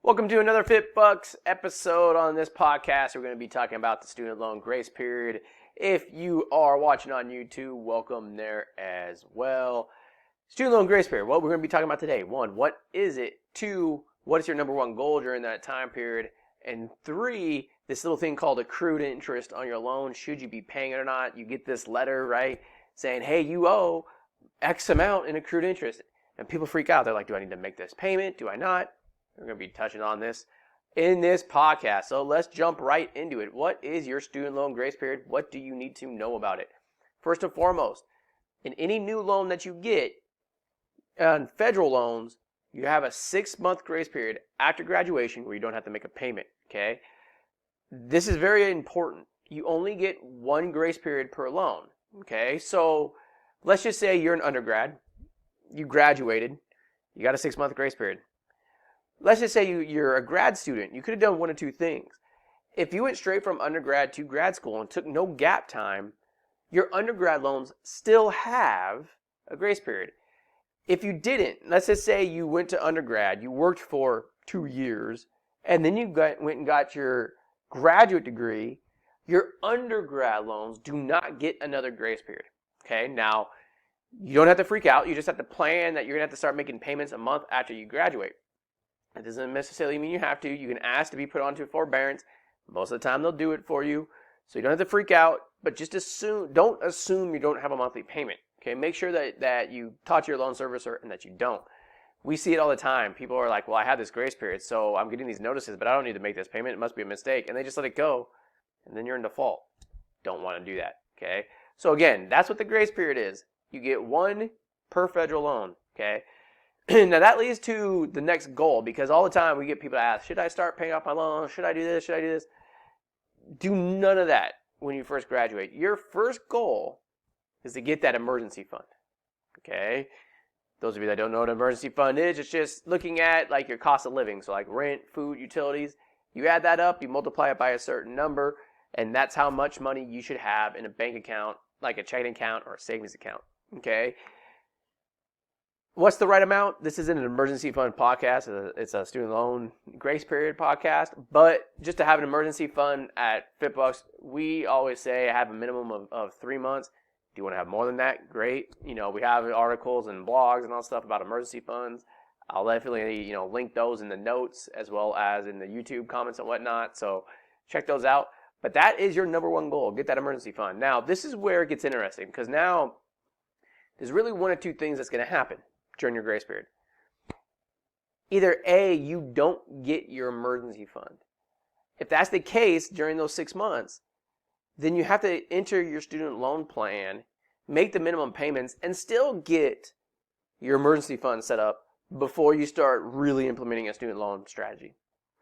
Welcome to another Fit Bucks episode. On this podcast, we're going to be talking about the student loan grace period. If you are watching on YouTube, welcome there as well. Student loan grace period, what we're going to be talking about today. 1, what is it? 2, what is your number one goal during that time period? And 3, this little thing called accrued interest on your loan. Should you be paying it or not? You get this letter, right, saying, hey, you owe X amount in accrued interest. And people freak out. They're like, do I need to make this payment? Do I not? We're going to be touching on this in this podcast. So let's jump right into it. What is your student loan grace period? What do you need to know about it? First and foremost, in any new loan that you get, on federal loans, you have a 6-month grace period after graduation where you don't have to make a payment, okay? This is very important. You only get 1 grace period per loan, okay? So let's just say you're an undergrad, you graduated, you got a 6-month grace period. Let's just say you're a grad student. You could have done one of two things. If you went straight from undergrad to grad school and took no gap time, your undergrad loans still have a grace period. If you didn't, let's just say you went to undergrad, you worked for 2 years, and then you went and got your graduate degree, your undergrad loans do not get another grace period. Okay, now you don't have to freak out. You just have to plan that you're going to have to start making payments a month after you graduate. It doesn't necessarily mean you have to. You can ask to be put onto forbearance. Most of the time they'll do it for you. So you don't have to freak out, but just don't assume you don't have a monthly payment. Okay, make sure that you talk to your loan servicer and that you don't. We see it all the time. People are like, well, I have this grace period, so I'm getting these notices, but I don't need to make this payment. It must be a mistake. And they just let it go, and then you're in default. Don't want to do that, okay? So again, that's what the grace period is. You get 1 per federal loan, okay? Now that leads to the next goal, because all the time we get people to ask, should I start paying off my loan? Should I do this? Should I do this? Do none of that when you first graduate. Your first goal is to get that emergency fund, okay? Those of you that don't know what an emergency fund is, it's just looking at like your cost of living. So like rent, food, utilities. You add that up, you multiply it by a certain number, and that's how much money you should have in a bank account, like a checking account or a savings account, okay? What's the right amount? This isn't an emergency fund podcast. It's a student loan grace period podcast. But just to have an emergency fund at FitBucks, we always say have a minimum of 3 months. Do you want to have more than that? Great. We have articles and blogs and all stuff about emergency funds. I'll definitely, link those in the notes as well as in the YouTube comments and whatnot. So check those out. But that is your number one goal. Get that emergency fund. Now, this is where it gets interesting, because now there's really 1 or 2 things that's going to happen during your grace period. Either A, you don't get your emergency fund. If that's the case during those 6 months, then you have to enter your student loan plan, make the minimum payments, and still get your emergency fund set up before you start really implementing a student loan strategy.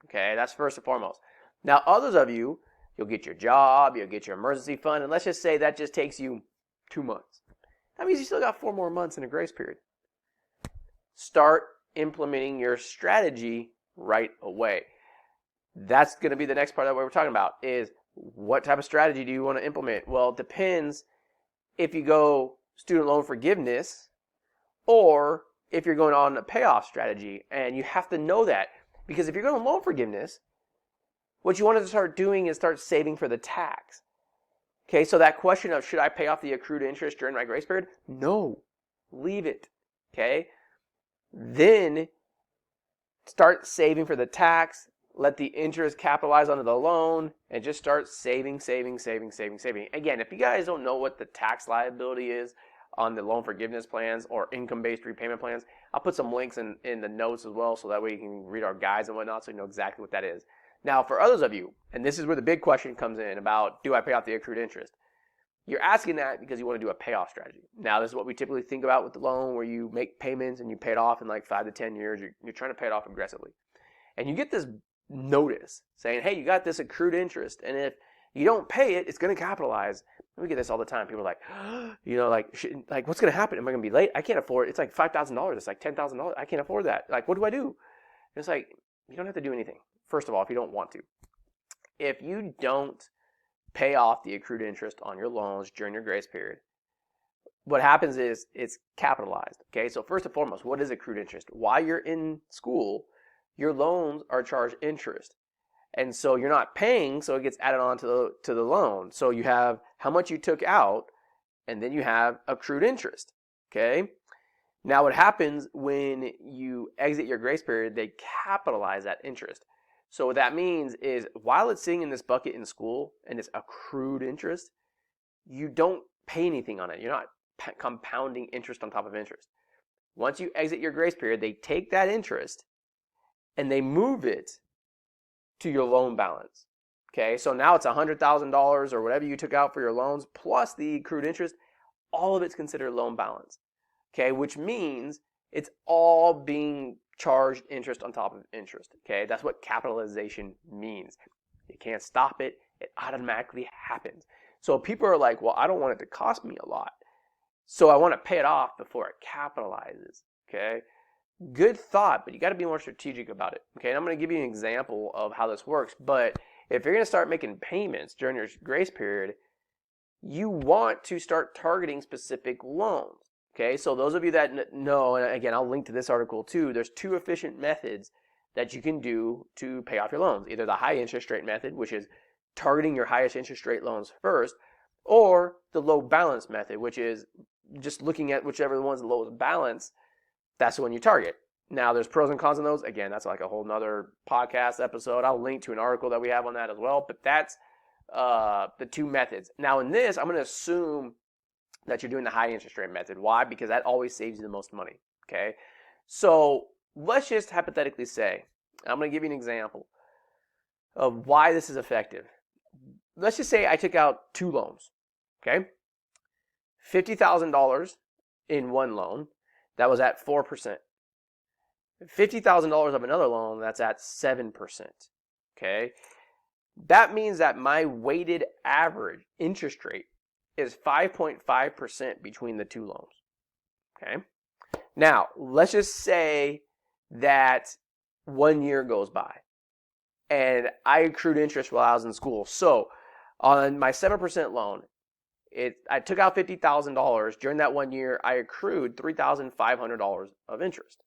Okay, that's first and foremost. Now, others of you, you'll get your job, you'll get your emergency fund, and let's just say that just takes you 2 months. That means you still got 4 more months in a grace period. Start implementing your strategy right away. That's going to be the next part of what we're talking about, is what type of strategy do you want to implement? Well, it depends if you go student loan forgiveness or if you're going on a payoff strategy. And you have to know that, because if you're going loan forgiveness, what you want to start doing is start saving for the tax. Okay, so that question of should I pay off the accrued interest during my grace period? No, leave it. Okay? Then start saving for the tax, let the interest capitalize onto the loan, and just start saving. Again, if you guys don't know what the tax liability is on the loan forgiveness plans or income-based repayment plans, I'll put some links in the notes as well, so that way you can read our guides and whatnot, so you know exactly what that is. Now, for others of you, and this is where the big question comes in about, do I pay off the accrued interest? You're asking that because you want to do a payoff strategy. Now, this is what we typically think about with the loan, where you make payments and you pay it off in like 5 to 10 years. You're trying to pay it off aggressively. And you get this notice saying, hey, you got this accrued interest, and if you don't pay it, it's going to capitalize. We get this all the time. People are like, what's going to happen? Am I going to be late? I can't afford it. It's like $5,000. It's like $10,000. I can't afford that. Like, what do I do? And it's like, you don't have to do anything. First of all, if you don't want to. If you don't pay off the accrued interest on your loans during your grace period, what happens is it's capitalized. Okay, so first and foremost, what is accrued interest? While you're in school, your loans are charged interest. And so you're not paying, so it gets added on to the loan. So you have how much you took out, and then you have accrued interest. Okay? Now what happens when you exit your grace period, they capitalize that interest. So what that means is while it's sitting in this bucket in school and it's accrued interest, you don't pay anything on it. You're not compounding interest on top of interest. Once you exit your grace period, they take that interest and they move it to your loan balance. Okay, so now it's $100,000 or whatever you took out for your loans plus the accrued interest. All of it's considered loan balance. Okay, which means it's all being charged interest on top of interest. Okay, that's what capitalization means. You can't stop it. It automatically happens. So people are like, well, I don't want it to cost me a lot, so I want to pay it off before it capitalizes. Okay, good thought, but you got to be more strategic about it. Okay, and I'm going to give you an example of how this works. But if you're going to start making payments during your grace period, you want to start targeting specific loans. Okay, so those of you that know, and again, I'll link to this article too, there's 2 efficient methods that you can do to pay off your loans. Either the high interest rate method, which is targeting your highest interest rate loans first, or the low balance method, which is just looking at whichever one's the lowest balance, that's the one you target. Now, there's pros and cons on those. Again, that's like a whole nother podcast episode. I'll link to an article that we have on that as well, but that's the 2 methods. Now, in this, I'm going to assume that you're doing the high interest rate method. Why? Because that always saves you the most money. Okay, so let's just hypothetically say, I'm going to give you an example of why this is effective. Let's just say I took out 2 loans. Okay, $50,000 in one loan, that was at 4%. $50,000 of another loan, that's at 7%. Okay, that means that my weighted average interest rate is 5.5% between the 2 loans. Okay, now let's just say that 1 year goes by and I accrued interest while I was in school. So on my 7% loan, I took out $50,000. During that 1 year, I accrued $3,500 of interest.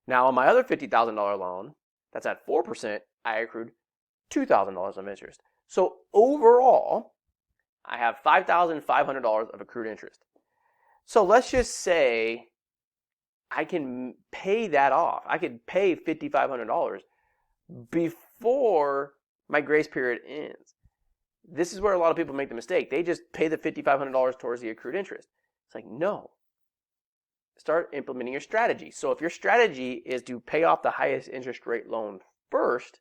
Now on my other $50,000 loan, that's at 4%, I accrued $2,000 of interest. So overall, I have $5,500 of accrued interest. So let's just say I can pay that off. I could pay $5,500 before my grace period ends. This is where a lot of people make the mistake. They just pay the $5,500 towards the accrued interest. It's like, no. Start implementing your strategy. So if your strategy is to pay off the highest interest rate loan first,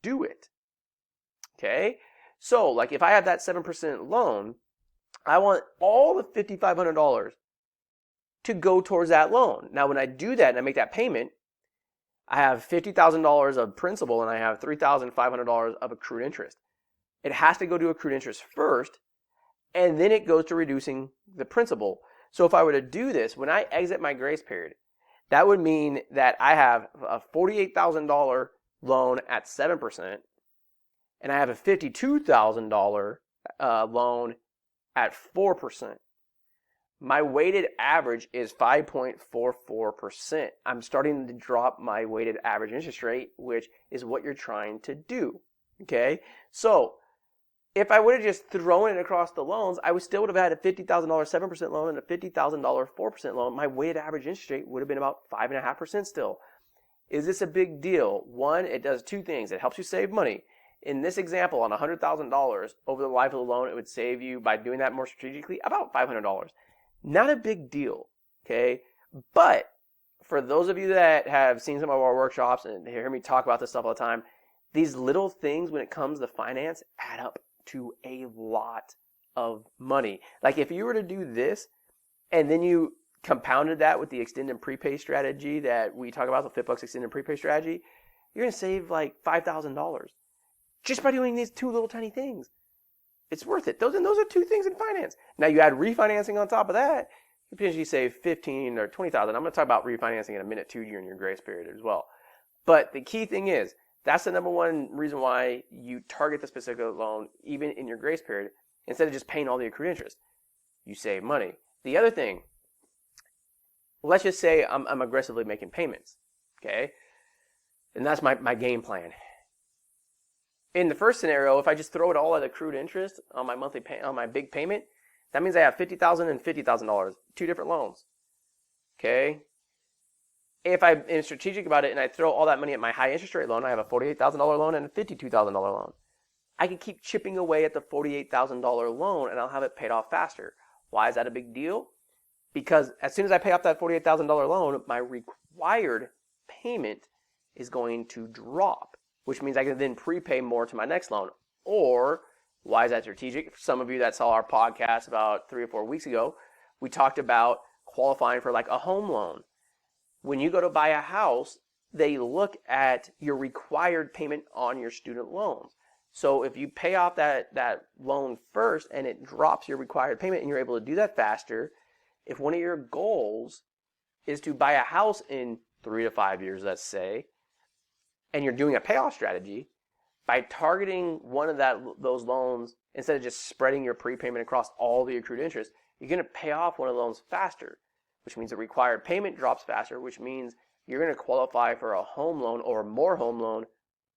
do it. Okay? So, like if I have that 7% loan, I want all the $5,500 to go towards that loan. Now, when I do that and I make that payment, I have $50,000 of principal and I have $3,500 of accrued interest. It has to go to accrued interest first, and then it goes to reducing the principal. So if I were to do this, when I exit my grace period, that would mean that I have a $48,000 loan at 7%, and I have a $52,000 loan at 4%. My weighted average is 5.44%. I'm starting to drop my weighted average interest rate, which is what you're trying to do. Okay? So if I would have just thrown it across the loans, I still would have had a $50,000 7% loan and a $50,000 4% loan. My weighted average interest rate would have been about 5.5% still. Is this a big deal? One, it does 2 things. It helps you save money. In this example, on $100,000 over the life of the loan, it would save you, by doing that more strategically, about $500. Not a big deal, okay? But for those of you that have seen some of our workshops and hear me talk about this stuff all the time, these little things when it comes to finance add up to a lot of money. Like if you were to do this and then you compounded that with the extend and prepay strategy that we talk about, the FitBucks extend and prepay strategy, you're going to save like $5,000 just by doing these 2 little tiny things. It's worth it. Those are 2 things in finance. Now you add refinancing on top of that, you potentially save $15,000 or $20,000. I'm going to talk about refinancing in a minute too during your grace period as well. But the key thing is, that's the number one reason why you target the specific loan even in your grace period instead of just paying all the accrued interest. You save money. The other thing, let's just say I'm aggressively making payments. Okay? And that's my game plan. In the first scenario, if I just throw it all at accrued interest on my on my big payment, that means I have $50,000 and $50,000, two different loans. Okay? If I'm strategic about it and I throw all that money at my high interest rate loan, I have a $48,000 loan and a $52,000 loan. I can keep chipping away at the $48,000 loan and I'll have it paid off faster. Why is that a big deal? Because as soon as I pay off that $48,000 loan, my required payment is going to drop, which means I can then prepay more to my next loan. Or, why is that strategic? For some of you that saw our podcast about 3 or 4 weeks ago, we talked about qualifying for like a home loan. When you go to buy a house, they look at your required payment on your student loans. So if you pay off that loan first and it drops your required payment and you're able to do that faster, if one of your goals is to buy a house in 3 to 5 years, let's say, and you're doing a payoff strategy, by targeting one of those loans, instead of just spreading your prepayment across all the accrued interest, you're going to pay off one of the loans faster, which means the required payment drops faster, which means you're going to qualify for a home loan or more home loan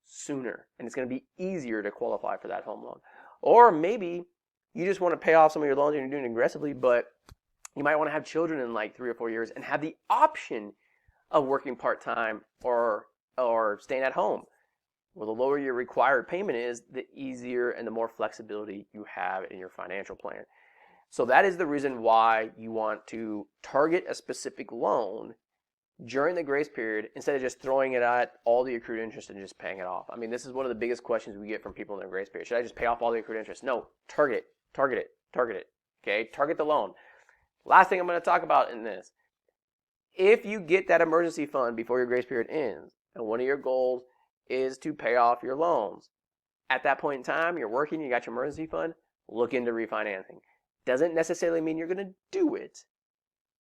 sooner. And it's going to be easier to qualify for that home loan. Or maybe you just want to pay off some of your loans and you're doing it aggressively, but you might want to have children in like 3 or 4 years and have the option of working part-time or staying at home. Well, the lower your required payment is, the easier and the more flexibility you have in your financial plan. So that is the reason why you want to target a specific loan during the grace period instead of just throwing it at all the accrued interest and just paying it off. I mean, this is one of the biggest questions we get from people in their grace period. Should I just pay off all the accrued interest? No, target it. Okay, target the loan. Last thing I'm going to talk about in this. If you get that emergency fund before your grace period ends, and one of your goals is to pay off your loans, at that point in time, you're working, you got your emergency fund, look into refinancing. Doesn't necessarily mean you're going to do it.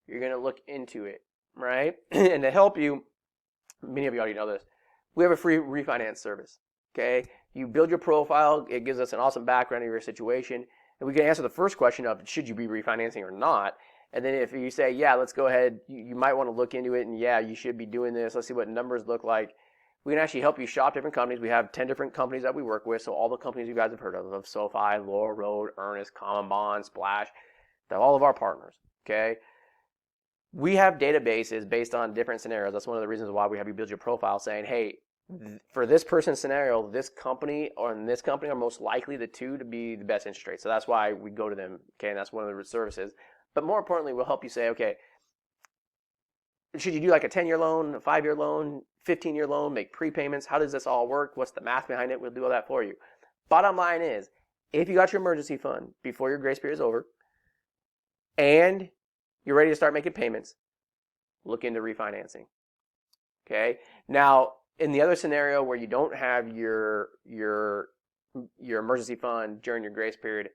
You're going to look into it, right? And to help you, many of you already know this, we have a free refinance service, okay? You build your profile, it gives us an awesome background of your situation, and we can answer the first question of, should you be refinancing or not? And then if you say, yeah, let's go ahead, you might want to look into it, and yeah, you should be doing this. Let's see what numbers look like. We can actually help you shop different companies. We have 10 different companies that we work with, so all the companies you guys have heard of SoFi, Laurel Road, Earnest, Common Bond, Splash, they're all of our partners, okay? We have databases based on different scenarios. That's one of the reasons why we have you build your profile saying, hey, for this person's scenario, this company or this company are most likely the two to be the best interest rate. So that's why we go to them, okay, and that's one of the services. But more importantly, we'll help you say, okay, should you do like a 10-year loan, a 5-year loan, 15-year loan, make prepayments? How does this all work? What's the math behind it? We'll do all that for you. Bottom line is, if you got your emergency fund before your grace period is over and you're ready to start making payments, look into refinancing. Okay? Now, in the other scenario where you don't have your emergency fund during your grace period,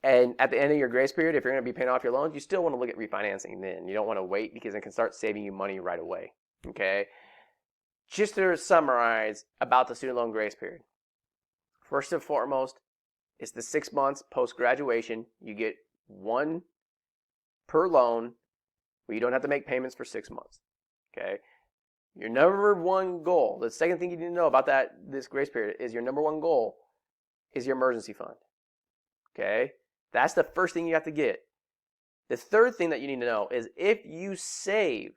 and at the end of your grace period, if you're going to be paying off your loans, you still want to look at refinancing then. You don't want to wait because it can start saving you money right away. Okay? Just to summarize about the student loan grace period. First and foremost, it's the 6 months post-graduation. You get one per loan where you don't have to make payments for 6 months. Okay? Your number one goal, the second thing you need to know about this grace period is your number one goal is your emergency fund. Okay? That's the first thing you have to get. The third thing that you need to know is if you save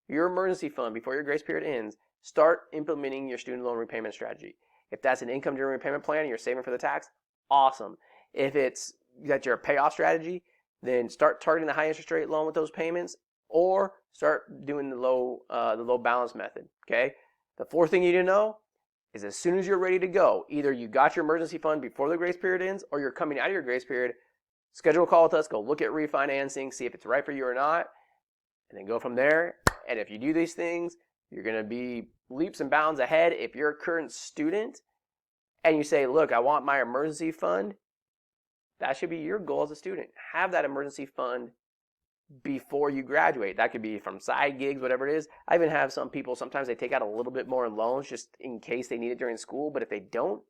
your emergency fund before your grace period ends, start implementing your student loan repayment strategy. If that's an income-driven repayment plan and you're saving for the tax, awesome. If it's that your payoff strategy, then start targeting the high interest rate loan with those payments, or start doing the low balance method. Okay. The fourth thing you need to know is as soon as you're ready to go, either you got your emergency fund before the grace period ends, or you're coming out of your grace period, schedule a call with us, go look at refinancing, see if it's right for you or not, and then go from there. And if you do these things, you're going to be leaps and bounds ahead. If you're a current student and you say, look, I want my emergency fund, that should be your goal as a student. Have that emergency fund before you graduate. That could be from side gigs, whatever it is. I even have some people, sometimes they take out a little bit more in loans just in case they need it during school, but if they don't,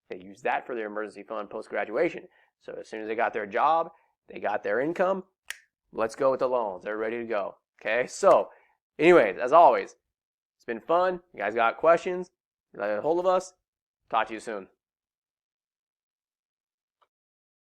they use that for their emergency fund post-graduation. So as soon as they got their job, they got their income, let's go with the loans. They're ready to go. Okay, so anyways, as always, It's been fun. You guys got questions? Get a hold of us. Talk to you soon.